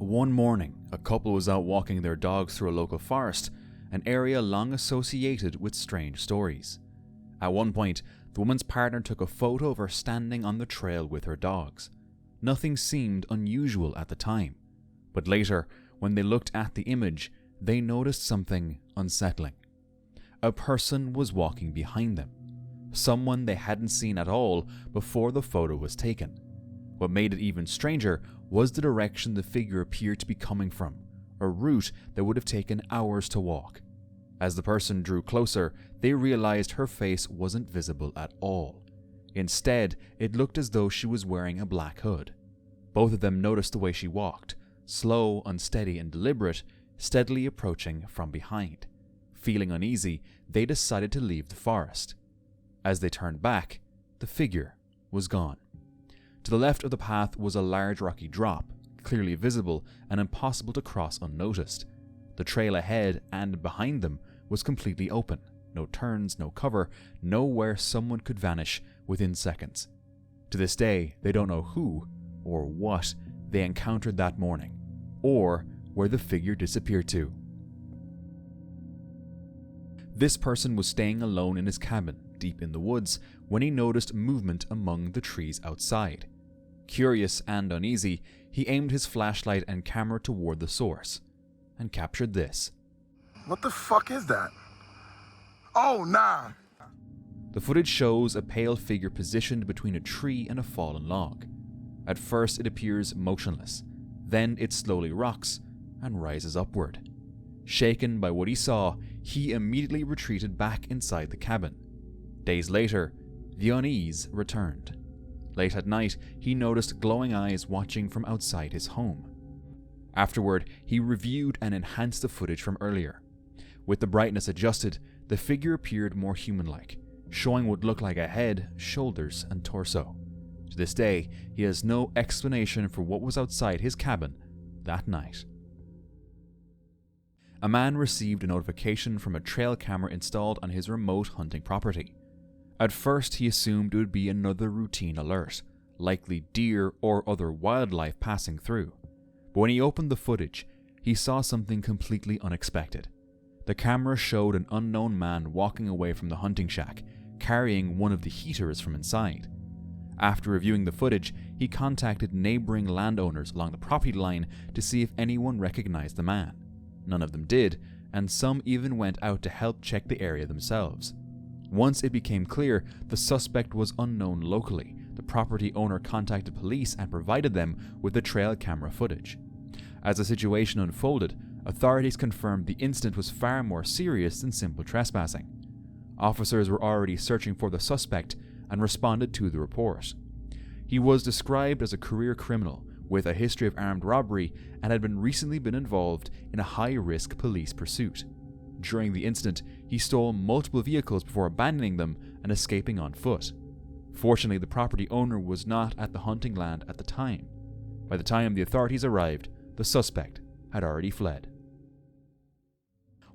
one morning, a couple was out walking their dogs through a local forest, an area long associated with strange stories. At one point, the woman's partner took a photo of her standing on the trail with her dogs. Nothing seemed unusual at the time, but later, when they looked at the image, they noticed something unsettling. A person was walking behind them, someone they hadn't seen at all before the photo was taken. What made it even stranger was the direction the figure appeared to be coming from, a route that would have taken hours to walk. As the person drew closer, they realized her face wasn't visible at all. Instead, it looked as though she was wearing a black hood. Both of them noticed the way she walked, slow, unsteady, and deliberate, steadily approaching from behind. Feeling uneasy, they decided to leave the forest. As they turned back, the figure was gone. To the left of the path was a large rocky drop, clearly visible and impossible to cross unnoticed. The trail ahead and behind them was completely open. No turns, no cover, nowhere someone could vanish within seconds. To this day, they don't know who or what they encountered that morning, or where the figure disappeared to. This person was staying alone in his cabin, deep in the woods, when he noticed movement among the trees outside. Curious and uneasy, he aimed his flashlight and camera toward the source, and captured this. What the fuck is that? Oh, nah! The footage shows a pale figure positioned between a tree and a fallen log. At first it appears motionless, then it slowly rocks and rises upward. Shaken by what he saw, he immediately retreated back inside the cabin. Days later, the unease returned. Late at night, he noticed glowing eyes watching from outside his home. Afterward, he reviewed and enhanced the footage from earlier. With the brightness adjusted, the figure appeared more human-like, showing what looked like a head, shoulders, and torso. To this day, he has no explanation for what was outside his cabin that night. A man received a notification from a trail camera installed on his remote hunting property. At first, he assumed it would be another routine alert, likely deer or other wildlife passing through. But when he opened the footage, he saw something completely unexpected. The camera showed an unknown man walking away from the hunting shack, carrying one of the heaters from inside. After reviewing the footage, he contacted neighboring landowners along the property line to see if anyone recognized the man. None of them did, and some even went out to help check the area themselves. Once it became clear the suspect was unknown locally, the property owner contacted police and provided them with the trail camera footage. As the situation unfolded, authorities confirmed the incident was far more serious than simple trespassing. Officers were already searching for the suspect and responded to the report. He was described as a career criminal with a history of armed robbery and had recently been involved in a high-risk police pursuit. During the incident, he stole multiple vehicles before abandoning them and escaping on foot. Fortunately, the property owner was not at the hunting land at the time. By the time the authorities arrived, the suspect had already fled.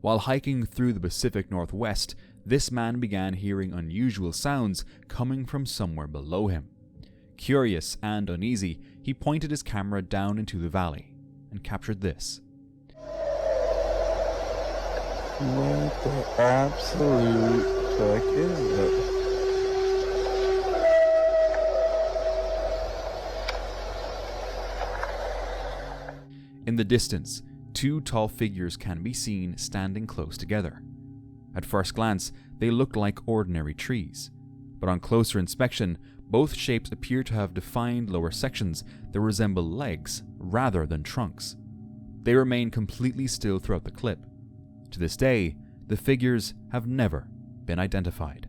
While hiking through the Pacific Northwest, this man began hearing unusual sounds coming from somewhere below him. Curious and uneasy, he pointed his camera down into the valley and captured this. What the absolute fuck is this? In the distance, two tall figures can be seen standing close together. At first glance, they look like ordinary trees, but on closer inspection, both shapes appear to have defined lower sections that resemble legs rather than trunks. They remain completely still throughout the clip. To this day, the figures have never been identified.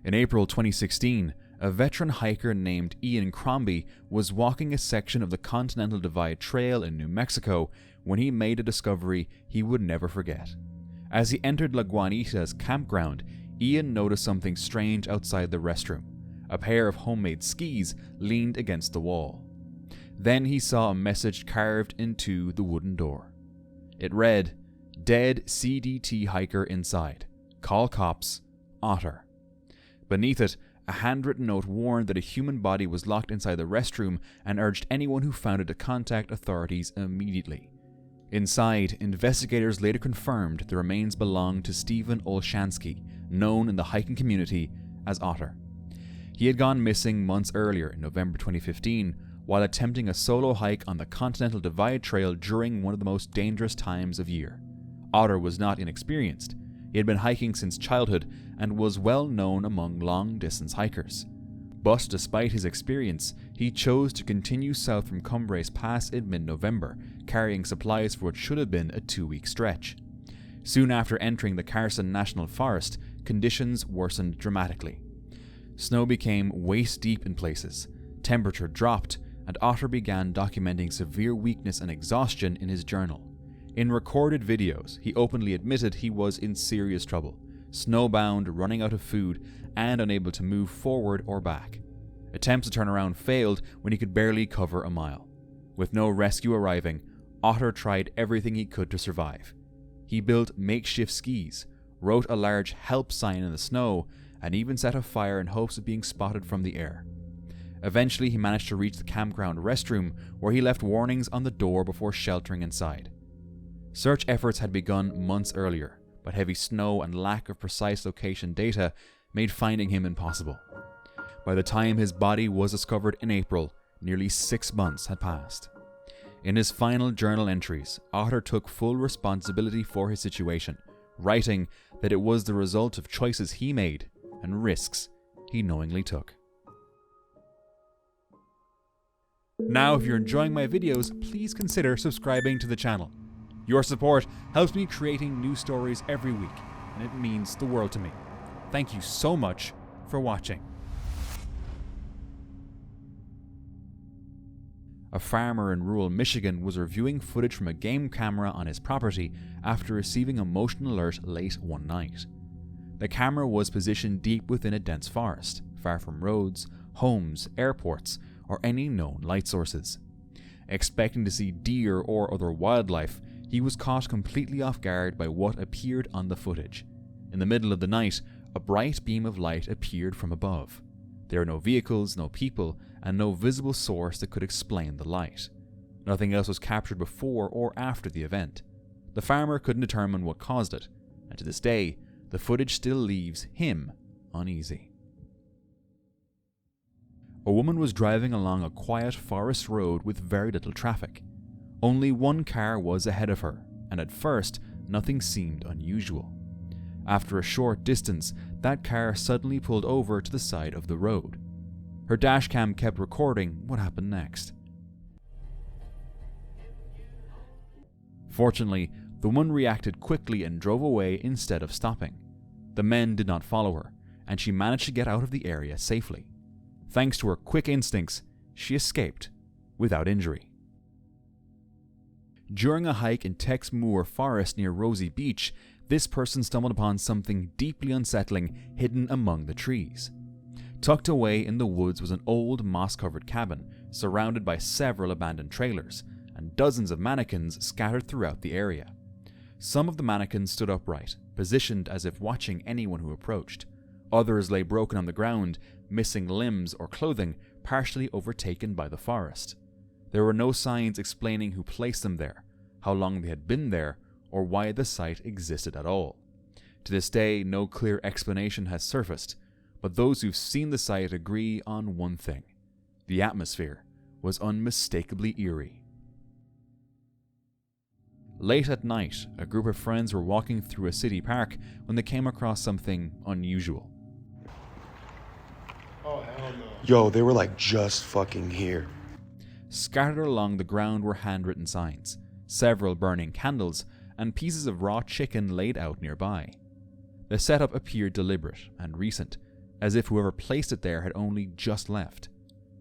In April 2016, a veteran hiker named Ian Crombie was walking a section of the Continental Divide Trail in New Mexico when he made a discovery he would never forget. As he entered La Guanita's campground, Ian noticed something strange outside the restroom. A pair of homemade skis leaned against the wall. Then he saw a message carved into the wooden door. It read, "Dead CDT hiker inside. Call cops. Otter." Beneath it, A handwritten note warned that a human body was locked inside the restroom and urged anyone who found it to contact authorities immediately. Inside, investigators later confirmed the remains belonged to Stephen Olshansky, known in the hiking community as Otter. He had gone missing months earlier in November 2015 while attempting a solo hike on the Continental Divide Trail during one of the most dangerous times of year. Otter was not inexperienced. He had been hiking since childhood and was well known among long-distance hikers. But despite his experience, he chose to continue south from Cumbres Pass in mid-November, carrying supplies for what should have been a 2-week stretch. Soon after entering the Carson National Forest, conditions worsened dramatically. Snow became waist-deep in places, temperature dropped, and Otter began documenting severe weakness and exhaustion in his journal. In recorded videos, he openly admitted he was in serious trouble, snowbound, running out of food, and unable to move forward or back. Attempts to turn around failed when he could barely cover a mile. With no rescue arriving, Otter tried everything he could to survive. He built makeshift skis, wrote a large help sign in the snow, and even set a fire in hopes of being spotted from the air. Eventually, he managed to reach the campground restroom, where he left warnings on the door before sheltering inside. Search efforts had begun months earlier, but heavy snow and lack of precise location data made finding him impossible. By the time his body was discovered in April, nearly 6 months had passed. In his final journal entries, Otter took full responsibility for his situation, writing that it was the result of choices he made and risks he knowingly took. Now, if you're enjoying my videos, please consider subscribing to the channel. Your support helps me creating new stories every week, and it means the world to me. Thank you so much for watching. A farmer in rural Michigan was reviewing footage from a game camera on his property after receiving a motion alert late one night. The camera was positioned deep within a dense forest, far from roads, homes, airports, or any known light sources. Expecting to see deer or other wildlife, he was caught completely off guard by what appeared on the footage. In the middle of the night, a bright beam of light appeared from above. There were no vehicles, no people, and no visible source that could explain the light. Nothing else was captured before or after the event. The farmer couldn't determine what caused it, and to this day, the footage still leaves him uneasy. A woman was driving along a quiet forest road with very little traffic. Only one car was ahead of her, and at first, nothing seemed unusual. After a short distance, that car suddenly pulled over to the side of the road. Her dashcam kept recording what happened next. Fortunately, the woman reacted quickly and drove away instead of stopping. The men did not follow her, and she managed to get out of the area safely. Thanks to her quick instincts, she escaped without injury. During a hike in Tex Moor Forest near Rosie Beach, this person stumbled upon something deeply unsettling hidden among the trees. Tucked away in the woods was an old moss-covered cabin, surrounded by several abandoned trailers, and dozens of mannequins scattered throughout the area. Some of the mannequins stood upright, positioned as if watching anyone who approached. Others lay broken on the ground, missing limbs or clothing, partially overtaken by the forest. There were no signs explaining who placed them there, how long they had been there, or why the site existed at all. To this day, no clear explanation has surfaced, but those who've seen the site agree on one thing: the atmosphere was unmistakably eerie. Late at night, a group of friends were walking through a city park when they came across something unusual. Oh, hell no. Yo, they were like just fucking here. Scattered along the ground were handwritten signs, several burning candles, and pieces of raw chicken laid out nearby. The setup appeared deliberate and recent, as if whoever placed it there had only just left.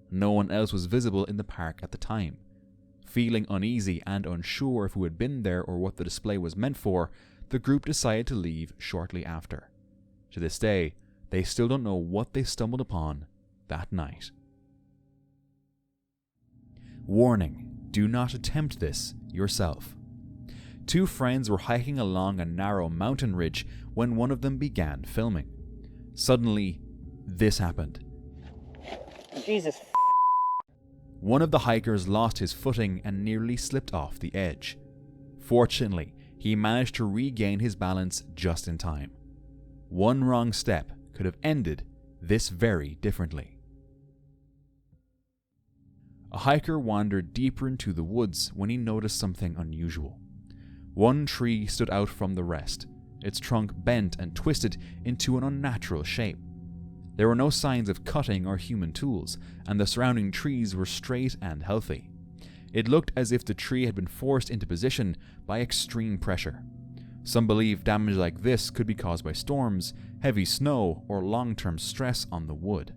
No one else was visible in the park at the time. Feeling uneasy and unsure of who had been there or what the display was meant for, the group decided to leave shortly after. To this day, they still don't know what they stumbled upon that night. Warning: do not attempt this yourself. Two friends were hiking along a narrow mountain ridge when one of them began filming. Suddenly, this happened. Jesus. One of the hikers lost his footing and nearly slipped off the edge. Fortunately, he managed to regain his balance just in time. One wrong step could have ended this very differently. A hiker wandered deeper into the woods when he noticed something unusual. One tree stood out from the rest, its trunk bent and twisted into an unnatural shape. There were no signs of cutting or human tools, and the surrounding trees were straight and healthy. It looked as if the tree had been forced into position by extreme pressure. Some believe damage like this could be caused by storms, heavy snow, or long-term stress on the wood.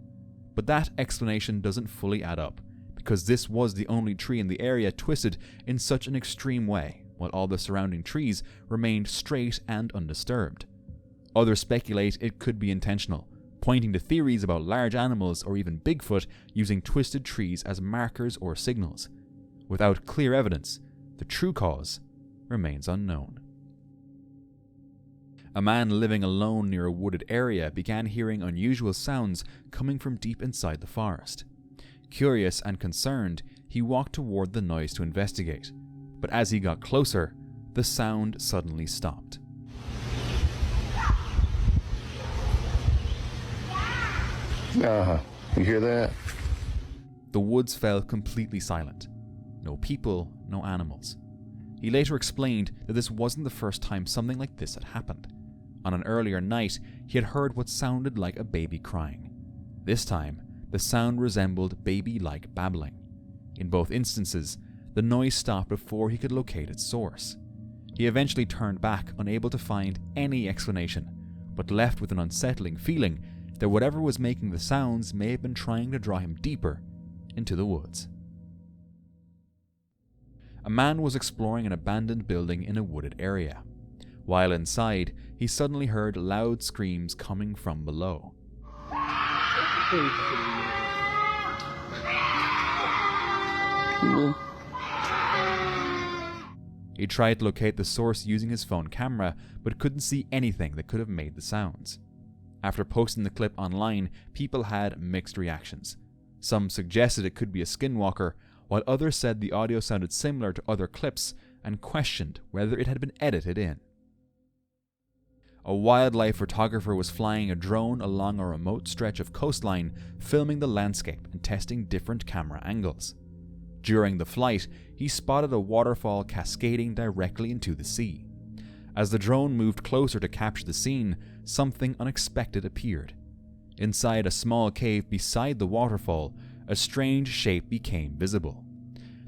But that explanation doesn't fully add up, because this was the only tree in the area twisted in such an extreme way, while all the surrounding trees remained straight and undisturbed. Others speculate it could be intentional, pointing to theories about large animals or even Bigfoot using twisted trees as markers or signals. Without clear evidence, the true cause remains unknown. A man living alone near a wooded area began hearing unusual sounds coming from deep inside the forest. Curious and concerned, he walked toward the noise to investigate, but as he got closer, the sound suddenly stopped. You hear that? The woods fell completely silent. No people, no animals. He later explained that this wasn't the first time something like this had happened. On an earlier night, he had heard what sounded like a baby crying. This time, the sound resembled baby-like babbling. In both instances, the noise stopped before he could locate its source. He eventually turned back, unable to find any explanation, but left with an unsettling feeling that whatever was making the sounds may have been trying to draw him deeper into the woods. A man was exploring an abandoned building in a wooded area. While inside, he suddenly heard loud screams coming from below. He tried to locate the source using his phone camera, but couldn't see anything that could have made the sounds. After posting the clip online, people had mixed reactions. Some suggested it could be a skinwalker, while others said the audio sounded similar to other clips and questioned whether it had been edited in. A wildlife photographer was flying a drone along a remote stretch of coastline, filming the landscape and testing different camera angles. During the flight, he spotted a waterfall cascading directly into the sea. As the drone moved closer to capture the scene, something unexpected appeared. Inside a small cave beside the waterfall, a strange shape became visible.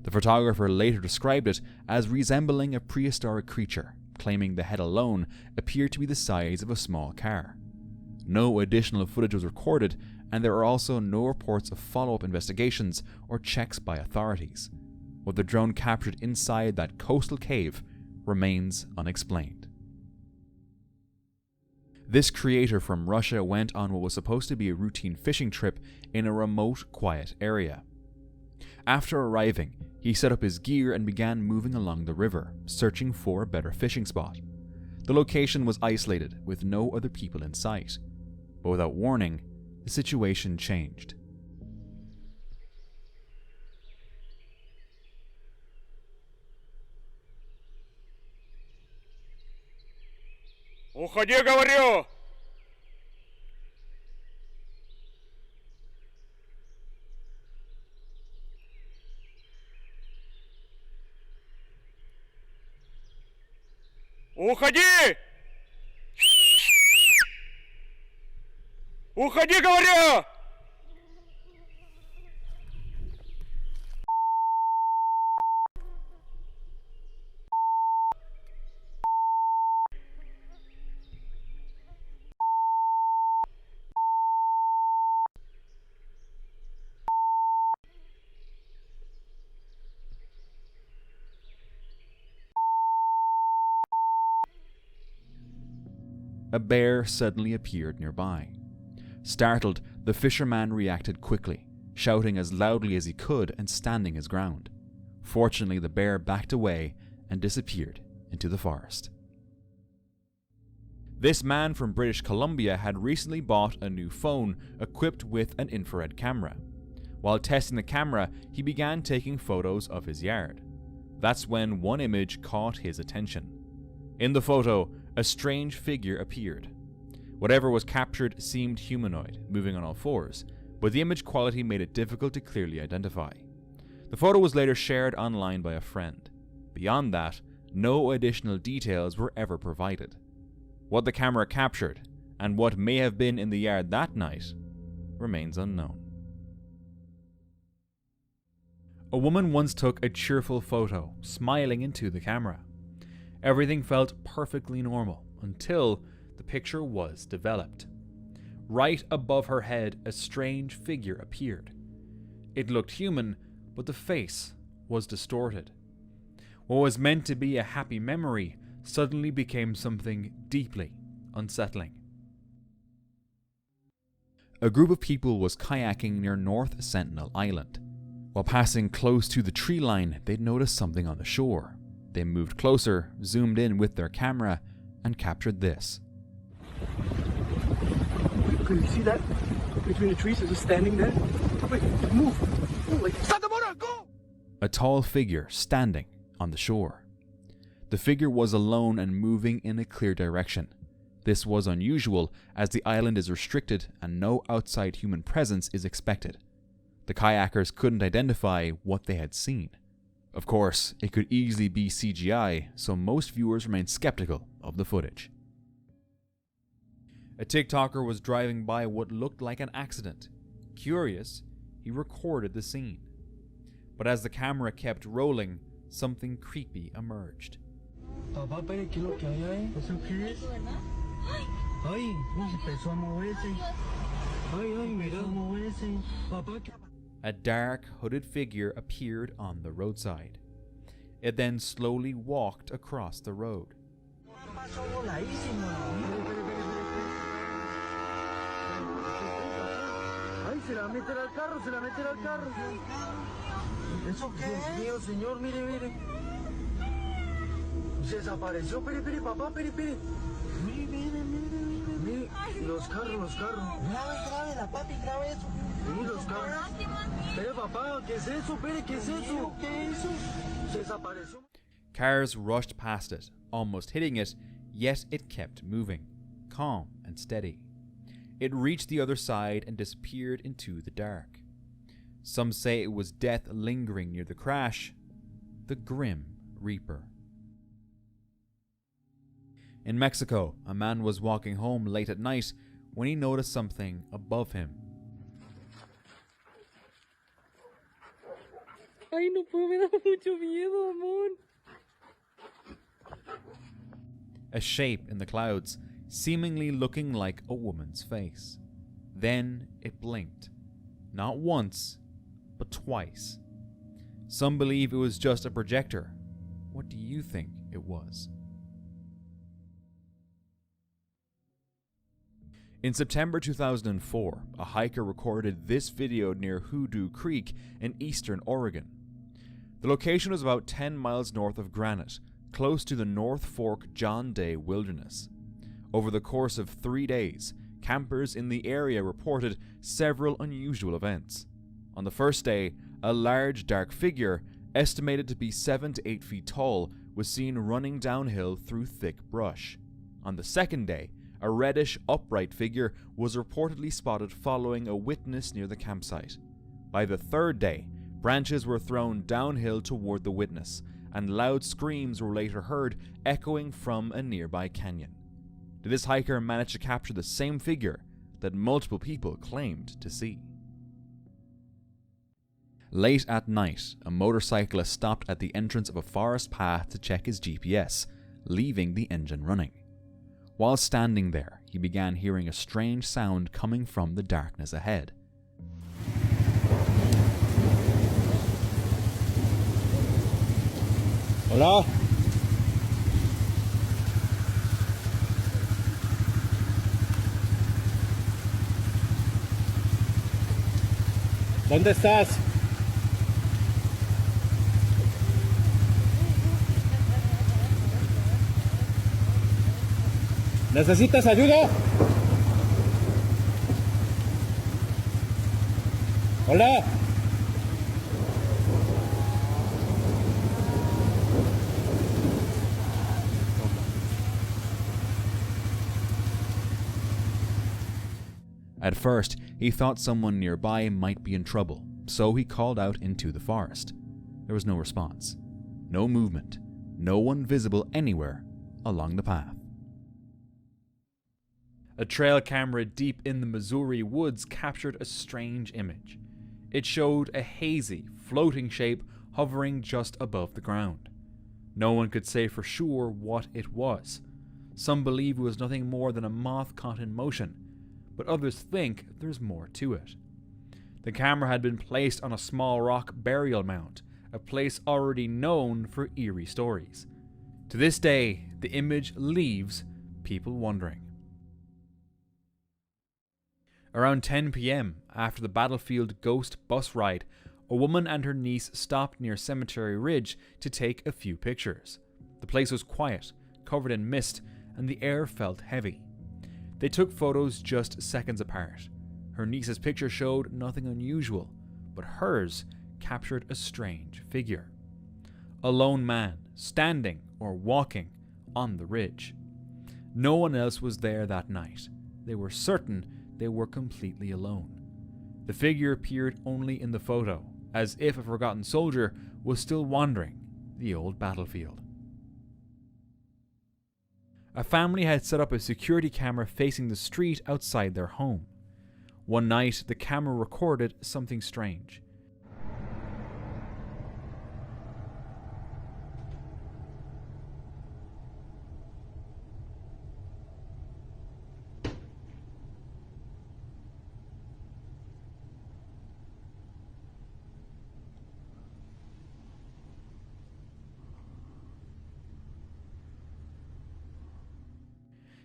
The photographer later described it as resembling a prehistoric creature, claiming the head alone appeared to be the size of a small car. No additional footage was recorded, and there are also no reports of follow-up investigations or checks by authorities. What the drone captured inside that coastal cave remains unexplained. This creator from Russia went on what was supposed to be a routine fishing trip in a remote, quiet area. After arriving, he set up his gear and began moving along the river, searching for a better fishing spot. The location was isolated, with no other people in sight. But without warning, the situation changed. Уходи, говорю! Уходи! Уходи, говорю! A bear suddenly appeared nearby. Startled, the fisherman reacted quickly, shouting as loudly as he could and standing his ground. Fortunately, the bear backed away and disappeared into the forest. This man from British Columbia had recently bought a new phone equipped with an infrared camera. While testing the camera, he began taking photos of his yard. That's when one image caught his attention. In the photo, a strange figure appeared. Whatever was captured seemed humanoid, moving on all fours, but the image quality made it difficult to clearly identify. The photo was later shared online by a friend. Beyond that, no additional details were ever provided. What the camera captured, and what may have been in the yard that night, remains unknown. A woman once took a cheerful photo, smiling into the camera. Everything felt perfectly normal until the picture was developed. Right above her head, a strange figure appeared. It looked human, but the face was distorted. What was meant to be a happy memory suddenly became something deeply unsettling. A group of people was kayaking near North Sentinel Island. While passing close to the tree line, they'd noticed something on the shore. They moved closer, zoomed in with their camera, and captured this. Can you see that? Between the trees, it's just standing there. Wait, move. Move, like, stop the motor, go! A tall figure standing on the shore. The figure was alone and moving in a clear direction. This was unusual, as the island is restricted and no outside human presence is expected. The kayakers couldn't identify what they had seen. Of course, it could easily be CGI, so most viewers remained skeptical of the footage. A TikToker was driving by what looked like an accident. Curious, he recorded the scene. But as the camera kept rolling, something creepy emerged. A dark, hooded figure appeared on the roadside. It then slowly walked across the road. ¿Eso qué es? Mío, señor, mire, mire. Se desapareció, pere, papá, pere. Mire, mire. Los carros. Grabe la pata y grabe eso. Mire, los carros. Pere, papá, ¿qué es eso? Pere, ¿qué es eso? ¿Qué es eso? Se desapareció. Cars rushed past it, almost hitting it, yet it kept moving, calm and steady. It reached the other side and disappeared into the dark. Some say it was death lingering near the crash, the Grim Reaper. In Mexico, a man was walking home late at night when he noticed something above him. Ay, no puedo, me da mucho miedo, amor. A shape in the clouds, seemingly looking like a woman's face. Then it blinked. Not once, but twice. Some believe it was just a projector. What do you think it was? In September 2004, a hiker recorded this video near Hoodoo Creek in eastern Oregon. The location was about 10 miles north of Granite, close to the North Fork John Day Wilderness. Over the course of 3 days, campers in the area reported several unusual events. On the first day, a large dark figure, estimated to be 7 to 8 feet tall, was seen running downhill through thick brush. On the second day, a reddish upright figure was reportedly spotted following a witness near the campsite. By the third day, branches were thrown downhill toward the witness, and loud screams were later heard echoing from a nearby canyon. Did this hiker manage to capture the same figure that multiple people claimed to see? Late at night, a motorcyclist stopped at the entrance of a forest path to check his GPS, leaving the engine running. While standing there, he began hearing a strange sound coming from the darkness ahead. Hola. ¿Dónde estás? ¿Necesitas ayuda? Hola. At first, he thought someone nearby might be in trouble, so he called out into the forest. There was no response, no movement, no one visible anywhere along the path. A trail camera deep in the Missouri woods captured a strange image. It showed a hazy, floating shape hovering just above the ground. No one could say for sure what it was. Some believe it was nothing more than a moth caught in motion, but others think there's more to it. The camera had been placed on a small rock burial mound, a place already known for eerie stories. To this day, the image leaves people wondering. Around 10 p.m, after the Battlefield Ghost bus ride, a woman and her niece stopped near Cemetery Ridge to take a few pictures. The place was quiet, covered in mist, and the air felt heavy. They took photos just seconds apart. Her niece's picture showed nothing unusual, but hers captured a strange figure. A lone man, standing or walking on the ridge. No one else was there that night. They were certain they were completely alone. The figure appeared only in the photo, as if a forgotten soldier was still wandering the old battlefield. A family had set up a security camera facing the street outside their home. One night, the camera recorded something strange.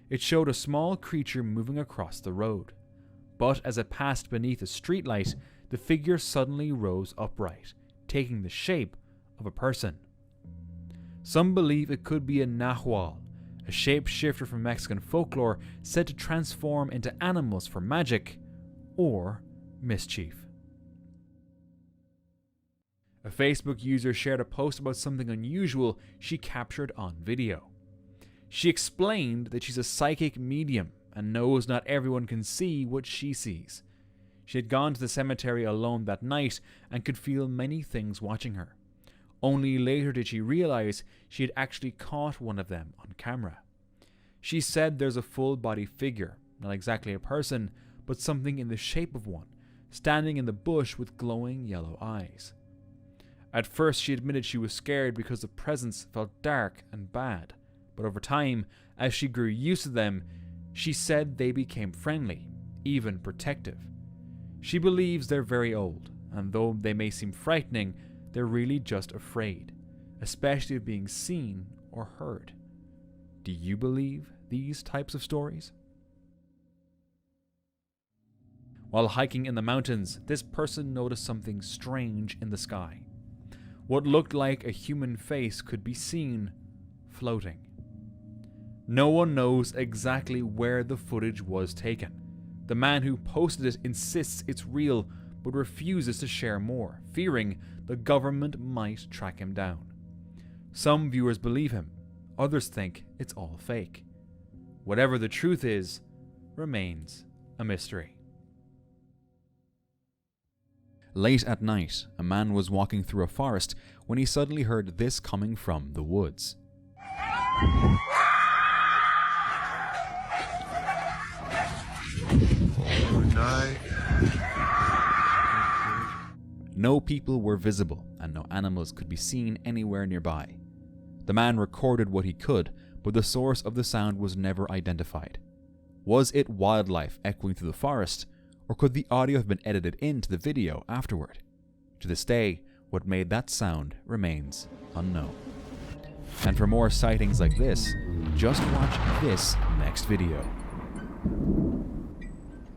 It showed a small creature moving across the road, but as it passed beneath a streetlight, the figure suddenly rose upright, taking the shape of a person. Some believe it could be a nahual, a shapeshifter from Mexican folklore said to transform into animals for magic or mischief. A Facebook user shared a post about something unusual she captured on video. She explained that she's a psychic medium and knows not everyone can see what she sees. She had gone to the cemetery alone that night and could feel many things watching her. Only later did she realize she had actually caught one of them on camera. She said there's a full-body figure, not exactly a person, but something in the shape of one, standing in the bush with glowing yellow eyes. At first she admitted she was scared because the presence felt dark and bad. But over time, as she grew used to them, she said they became friendly, even protective. She believes they're very old, and though they may seem frightening, they're really just afraid, especially of being seen or heard. Do you believe these types of stories? While hiking in the mountains, this person noticed something strange in the sky. What looked like a human face could be seen floating. No one knows exactly where the footage was taken. The man who posted it insists it's real, but refuses to share more, fearing the government might track him down. Some viewers believe him, others think it's all fake. Whatever the truth is, remains a mystery. Late at night, a man was walking through a forest when he suddenly heard this coming from the woods. No people were visible, and no animals could be seen anywhere nearby. The man recorded what he could, but the source of the sound was never identified. Was it wildlife echoing through the forest, or could the audio have been edited into the video afterward? To this day, what made that sound remains unknown. And for more sightings like this, just watch this next video.